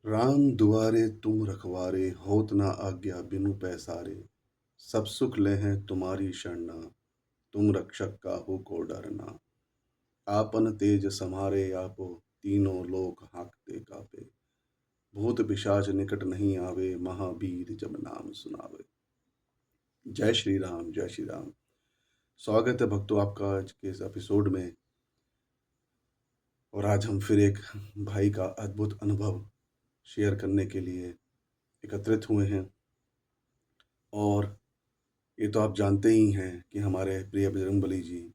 राम दुआरे तुम रखवारे होत न आज्ञा बिनु पैसारे। सब सुख लेहं तुम्हारी शरणा। तुम रक्षक काहू को डरना। आपन तेज सम्हारे आपो। तीनों लोक हाँकते कापे। भूत पिशाच निकट नहीं आवे। महावीर जब नाम सुनावे। जय श्री राम, जय श्री राम। स्वागत है भक्तों आपका आज के इस एपिसोड में। और आज हम फिर एक भाई का अद्भुत अनुभव शेयर करने के लिए एकत्रित हुए हैं। और ये तो आप जानते ही हैं कि हमारे प्रिय बजरंगबली जी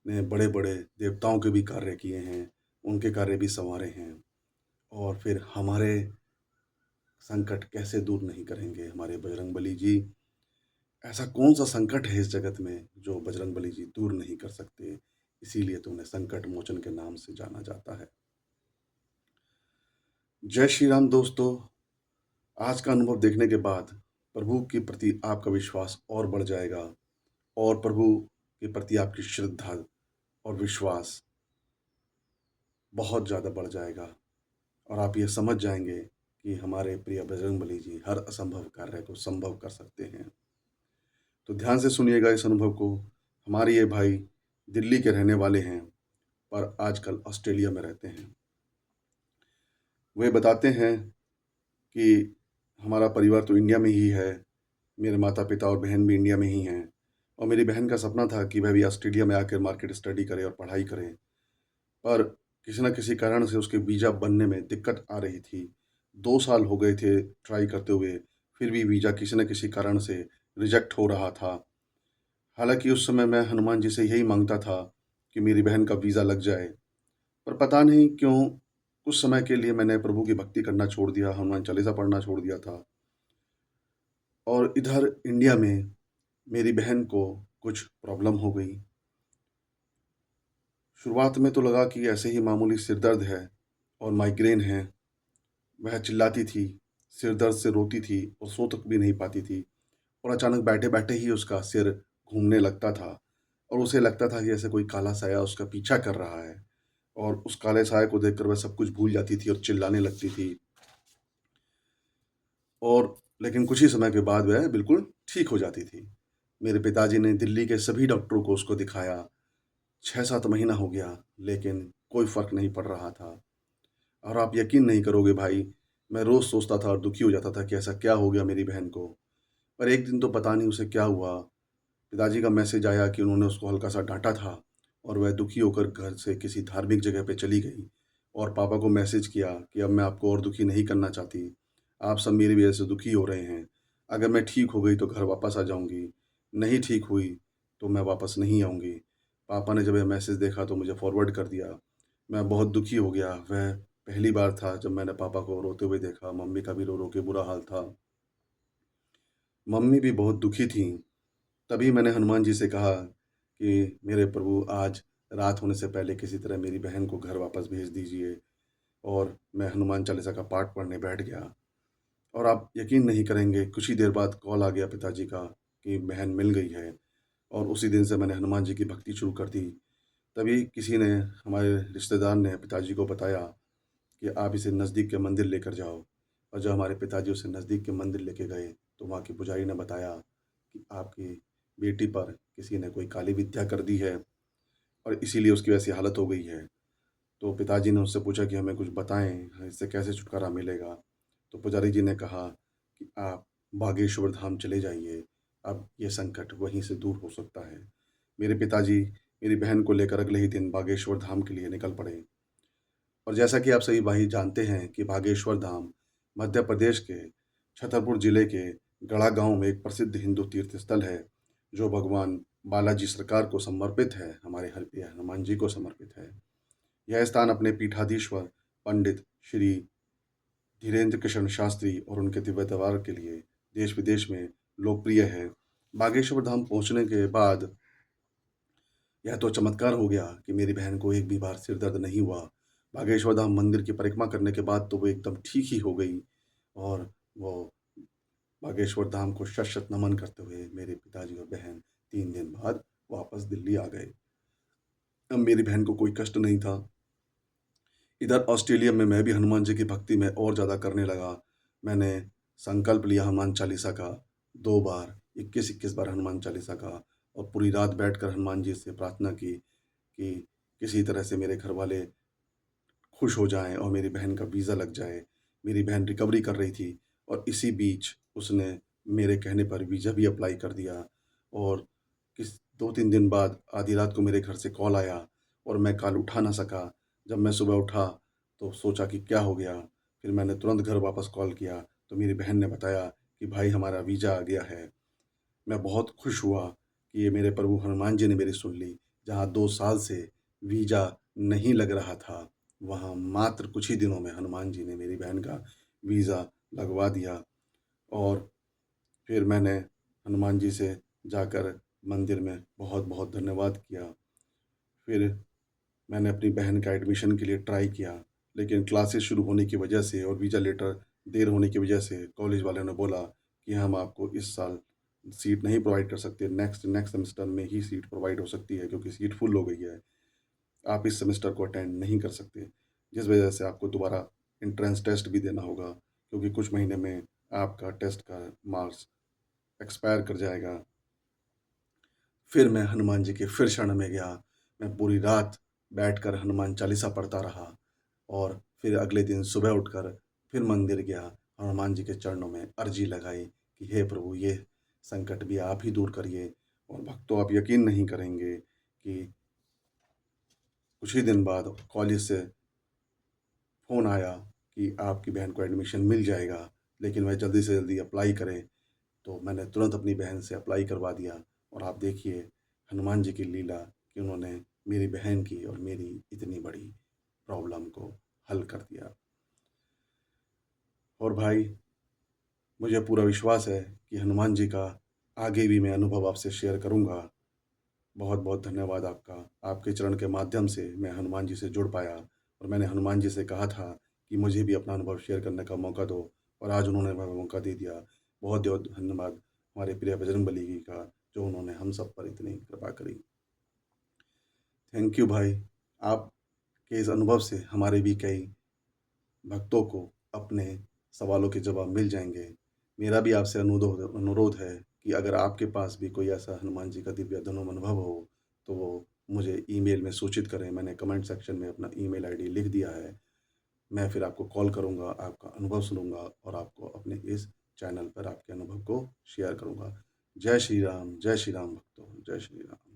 ने बड़े बड़े देवताओं के भी कार्य किए हैं, उनके कार्य भी संवारे हैं। और फिर हमारे संकट कैसे दूर नहीं करेंगे हमारे बजरंगबली जी। ऐसा कौन सा संकट है इस जगत में जो बजरंगबली जी दूर नहीं कर सकते। इसीलिए तो उन्हें संकट मोचन के नाम से जाना जाता है। जय श्री राम दोस्तों। आज का अनुभव देखने के बाद प्रभु के प्रति आपका विश्वास और बढ़ जाएगा और प्रभु के प्रति आपकी श्रद्धा और विश्वास बहुत ज़्यादा बढ़ जाएगा। और आप ये समझ जाएंगे कि हमारे प्रिय बजरंगबली जी हर असंभव कार्य को संभव कर सकते हैं। तो ध्यान से सुनिएगा इस अनुभव को। हमारे ये भाई दिल्ली के रहने वाले हैं पर आजकल ऑस्ट्रेलिया में रहते हैं। वे बताते हैं कि हमारा परिवार तो इंडिया में ही है, मेरे माता पिता और बहन भी इंडिया में ही हैं। और मेरी बहन का सपना था कि वह भी ऑस्ट्रेलिया में आकर मार्केट स्टडी करे और पढ़ाई करे। पर किसी न किसी कारण से उसके वीज़ा बनने में दिक्कत आ रही थी। 2 साल हो गए थे ट्राई करते हुए, फिर भी वीज़ा किसी न किसी कारण से रिजेक्ट हो रहा था। हालाँकि उस समय मैं हनुमान जी से यही माँगता था कि मेरी बहन का वीज़ा लग जाए। पर पता नहीं क्यों कुछ समय के लिए मैंने प्रभु की भक्ति करना छोड़ दिया, हनुमान चालीसा पढ़ना छोड़ दिया था। और इधर इंडिया में मेरी बहन को कुछ प्रॉब्लम हो गई। शुरुआत में तो लगा कि ऐसे ही मामूली सिर दर्द है और माइग्रेन है। वह चिल्लाती थी, सिर दर्द से रोती थी और सो तक भी नहीं पाती थी। और अचानक बैठे-बैठे ही उसका सिर घूमने लगता था और उसे लगता था कि जैसे कोई काला साया उसका पीछा कर रहा है। और उस काले साये को देखकर वह सब कुछ भूल जाती थी और चिल्लाने लगती थी। और लेकिन कुछ ही समय के बाद वह बिल्कुल ठीक हो जाती थी। मेरे पिताजी ने दिल्ली के सभी डॉक्टरों को उसको दिखाया। 6-7 महीना हो गया, लेकिन कोई फ़र्क नहीं पड़ रहा था। और आप यकीन नहीं करोगे भाई, मैं रोज़ सोचता था और दुखी हो जाता था कि ऐसा क्या हो गया मेरी बहन को। पर एक दिन तो पता नहीं उसे क्या हुआ, पिताजी का मैसेज आया कि उन्होंने उसको हल्का-सा डाँटा था और वह दुखी होकर घर से किसी धार्मिक जगह पे चली गई। और पापा को मैसेज किया कि अब मैं आपको और दुखी नहीं करना चाहती। आप सब मेरी वज़ह से दुखी हो रहे हैं। अगर मैं ठीक हो गई तो घर वापस आ जाऊँगी, नहीं ठीक हुई तो मैं वापस नहीं आऊँगी। पापा ने जब यह मैसेज देखा तो मुझे फॉरवर्ड कर दिया। मैं बहुत दुखी हो गया। वह पहली बार था जब मैंने पापा को रोते हुए देखा, मम्मी का भी रो-रो के बुरा हाल था। मम्मी भी बहुत दुखी थीं। तभी मैंने हनुमान जी से कहा कि मेरे प्रभु आज रात होने से पहले किसी तरह मेरी बहन को घर वापस भेज दीजिए। और मैं हनुमान चालीसा का पाठ पढ़ने बैठ गया। और आप यकीन नहीं करेंगे, कुछ ही देर बाद कॉल आ गया पिताजी का कि बहन मिल गई है। और उसी दिन से मैंने हनुमान जी की भक्ति शुरू कर दी। तभी किसी ने, हमारे रिश्तेदार ने पिताजी को बताया कि आप इसे नज़दीक के मंदिर लेकर जाओ। और जब हमारे पिताजी उसे नज़दीक के मंदिर लेके गए तो वहाँ के पुजारी ने बताया कि आपकी बेटी पर किसी ने कोई काली विद्या कर दी है और इसीलिए उसकी वैसी हालत हो गई है। तो पिताजी ने उससे पूछा कि हमें कुछ बताएं, इससे कैसे छुटकारा मिलेगा। तो पुजारी जी ने कहा कि आप बागेश्वर धाम चले जाइए, अब ये संकट वहीं से दूर हो सकता है। मेरे पिताजी मेरी बहन को लेकर अगले ही दिन बागेश्वर धाम के लिए निकल पड़े। और जैसा कि आप सभी भाई जानते हैं कि बागेश्वर धाम मध्य प्रदेश के छतरपुर जिले के गढ़ा गांव में एक प्रसिद्ध हिंदू तीर्थ स्थल है, जो भगवान बालाजी सरकार को समर्पित है, हमारे हरप्रिय हनुमान जी को समर्पित है। यह स्थान अपने पीठाधीश्वर पंडित श्री धीरेन्द्र कृष्ण शास्त्री और उनके दिव्य दरबार के लिए देश विदेश में लोकप्रिय है। बागेश्वर धाम पहुंचने के बाद यह तो चमत्कार हो गया कि मेरी बहन को एक भी बार सिर दर्द नहीं हुआ। बागेश्वर धाम मंदिर की परिक्रमा करने के बाद तो वो एकदम ठीक ही हो गई। और वो बागेश्वर धाम को शत-शत नमन करते हुए मेरे पिताजी और बहन 3 दिन बाद वापस दिल्ली आ गए। अब मेरी बहन को कोई कष्ट नहीं था। इधर ऑस्ट्रेलिया में मैं भी हनुमान जी की भक्ति में और ज़्यादा करने लगा। मैंने संकल्प लिया हनुमान चालीसा का 2 बार, 21-21 बार हनुमान चालीसा का, और पूरी रात बैठकर हनुमान जी से प्रार्थना की कि किसी तरह से मेरे घरवाले खुश हो जाएँ और मेरी बहन का वीज़ा लग जाए। मेरी बहन रिकवरी कर रही थी और इसी बीच उसने मेरे कहने पर वीज़ा भी अप्लाई कर दिया, और किस 2-3 दिन बाद आधी रात को मेरे घर से कॉल आया और मैं कॉल उठा ना सका। जब मैं सुबह उठा तो सोचा कि क्या हो गया? फिर मैंने तुरंत घर वापस कॉल किया, तो मेरी बहन ने बताया कि भाई हमारा वीज़ा आ गया है। मैं बहुत खुश हुआ कि ये मेरे प्रभु हनुमान जी ने मेरी सुन ली। जहाँ 2 साल से वीज़ा नहीं लग रहा था, वहाँ मात्र कुछ ही दिनों में हनुमान जी ने मेरी बहन का वीज़ा लगवा दिया। और फिर मैंने हनुमान जी से जाकर मंदिर में बहुत-बहुत धन्यवाद किया। फिर मैंने अपनी बहन का एडमिशन के लिए ट्राई किया, लेकिन क्लासेस शुरू होने की वजह से और वीज़ा लेटर देर होने की वजह से कॉलेज वालों ने बोला कि हम आपको इस साल सीट नहीं प्रोवाइड कर सकते, नेक्स्ट नेक्स्ट सेमेस्टर में ही सीट प्रोवाइड हो सकती है क्योंकि सीट फुल हो गई है। आप इस सेमेस्टर को अटेंड नहीं कर सकते, जिस वजह से आपको दोबारा एंट्रेंस टेस्ट भी देना होगा क्योंकि कुछ महीने में आपका टेस्ट का मार्क्स एक्सपायर कर जाएगा। फिर मैं हनुमान जी के फिर शरण में गया। मैं पूरी रात बैठकर हनुमान चालीसा पढ़ता रहा और फिर अगले दिन सुबह उठकर फिर मंदिर गया, हनुमान जी के चरणों में अर्जी लगाई कि हे प्रभु, ये संकट भी आप ही दूर करिए। और भक्तों, आप यकीन नहीं करेंगे कि कुछ ही दिन बाद कॉलेज से फ़ोन आया कि आपकी बहन को एडमिशन मिल जाएगा, लेकिन वह जल्दी से जल्दी अप्लाई करे। तो मैंने तुरंत अपनी बहन से अप्लाई करवा दिया, और आप देखिए हनुमान जी की लीला कि उन्होंने मेरी बहन की और मेरी इतनी बड़ी प्रॉब्लम को हल कर दिया। और भाई, मुझे पूरा विश्वास है कि हनुमान जी का आगे भी मैं अनुभव आपसे शेयर करूँगा। बहुत-बहुत धन्यवाद आपका। आपके चरण के माध्यम से मैं हनुमान जी से जुड़ पाया, और मैंने हनुमान जी से कहा था कि मुझे भी अपना अनुभव शेयर करने का मौका दो, और आज उन्होंने वह मौका दे दिया। बहुत-बहुत धन्यवाद हमारे प्रिय बजरंगबली जी का, जो उन्होंने हम सब पर इतनी कृपा करी। थैंक यू भाई। आपके इस अनुभव से हमारे भी कई भक्तों को अपने सवालों के जवाब मिल जाएँगे। मेरा भी आपसे अनुरोध अनुरोध है कि अगर आपके पास भी कोई ऐसा हनुमान जी का दिव्य धनुम अनुभव हो, तो वो मुझे ईमेल में सूचित करें। मैंने कमेंट सेक्शन में अपना ईमेल आईडी लिख दिया है। मैं फिर आपको कॉल करूँगा, आपका अनुभव सुनूँगा और आपको अपने इस चैनल पर आपके अनुभव को शेयर करूँगा। जय श्री राम भक्तों, जय श्री राम।